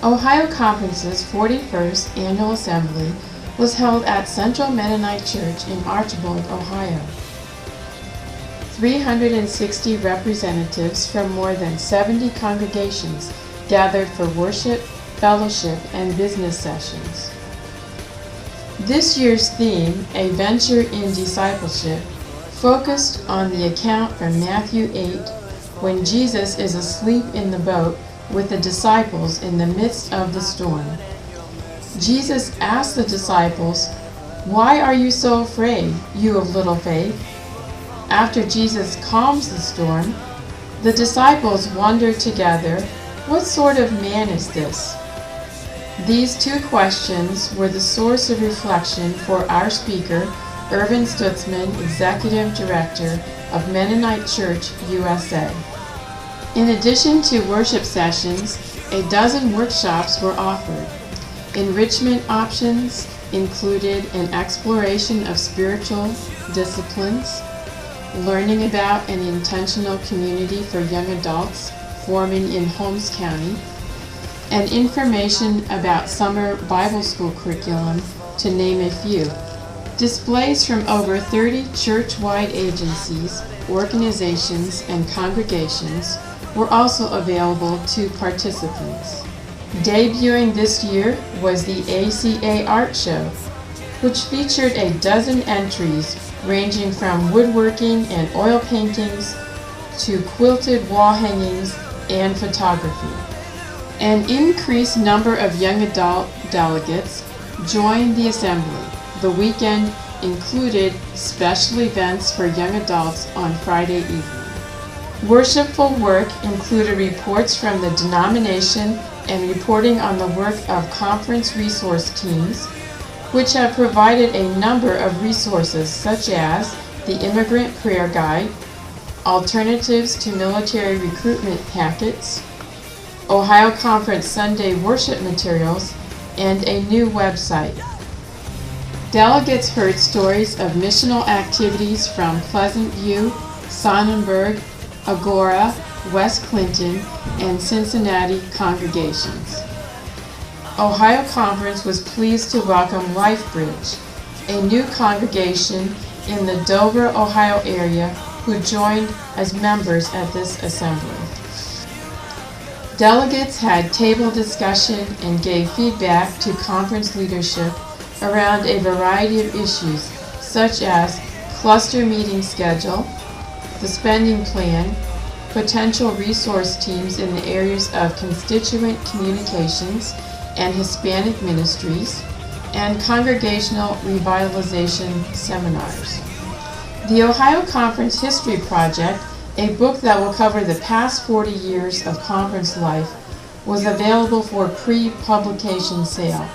Ohio Conference's 41st Annual Assembly was held at Central Mennonite Church in Archbold, Ohio. 360 representatives from more than 70 congregations gathered for worship, fellowship, and business sessions. This year's theme, A Venture in Discipleship, focused on the account from Matthew 8, when Jesus is asleep in the boat with the disciples in the midst of the storm. Jesus asked the disciples, "Why are you so afraid, you of little faith?" After Jesus calms the storm, the disciples wonder together, "What sort of man is this?" These two questions were the source of reflection for our speaker, Irvin Stutzman, Executive Director of Mennonite Church, USA. In addition to worship sessions, a dozen workshops were offered. Enrichment options included an exploration of spiritual disciplines, learning about an intentional community for young adults forming in Holmes County, and information about summer Bible school curriculum, to name a few. Displays from over 30 church-wide agencies, organizations, and congregations were also available to participants. Debuting this year was the ACA Art Show, which featured a dozen entries ranging from woodworking and oil paintings to quilted wall hangings and photography. An increased number of young adult delegates joined the assembly. The weekend included special events for young adults on Friday evening. Worshipful work included reports from the denomination and reporting on the work of conference resource teams, which have provided a number of resources such as the Immigrant Prayer Guide, Alternatives to Military Recruitment Packets, Ohio Conference Sunday worship materials, and a new website. Delegates heard stories of missional activities from Pleasant View, Sonnenberg, Agora, West Clinton, and Cincinnati congregations. Ohio Conference was pleased to welcome LifeBridge, a new congregation in the Dover, Ohio area who joined as members at this assembly. Delegates had table discussion and gave feedback to conference leadership around a variety of issues such as cluster meeting schedule, the spending plan, potential resource teams in the areas of constituent communications and Hispanic ministries, and congregational revitalization seminars. The Ohio Conference History Project, a book that will cover the past 40 years of conference life, was available for pre-publication sale.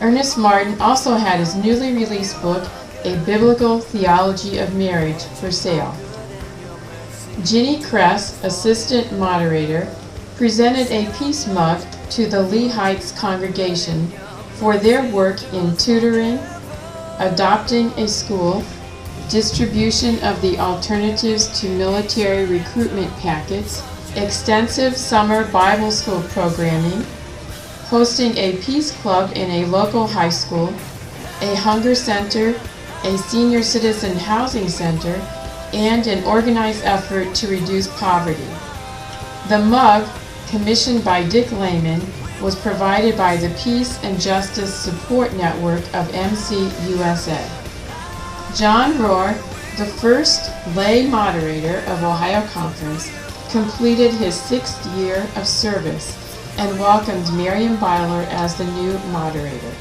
Ernest Martin also had his newly released book, A Biblical Theology of Marriage, for sale. Ginny Kress, assistant moderator, presented a peace mug to the Lee Heights congregation for their work in tutoring, adopting a school, distribution of the Alternatives to Military Recruitment Packets, extensive summer Bible school programming, hosting a peace club in a local high school, a hunger center, a senior citizen housing center, and an organized effort to reduce poverty. The mug, commissioned by Dick Lehman, was provided by the Peace and Justice Support Network of MC USA. John Rohr, the first lay moderator of Ohio Conference, completed his 6th year of service and welcomed Miriam Byler as the new moderator.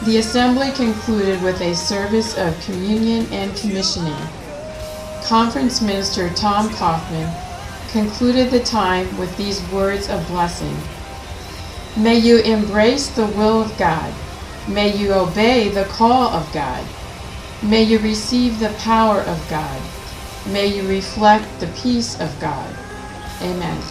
The assembly concluded with a service of communion and commissioning. Conference Minister Tom Kaufman concluded the time with these words of blessing. May you embrace the will of God. May you obey the call of God. May you receive the power of God. May you reflect the peace of God. Amen.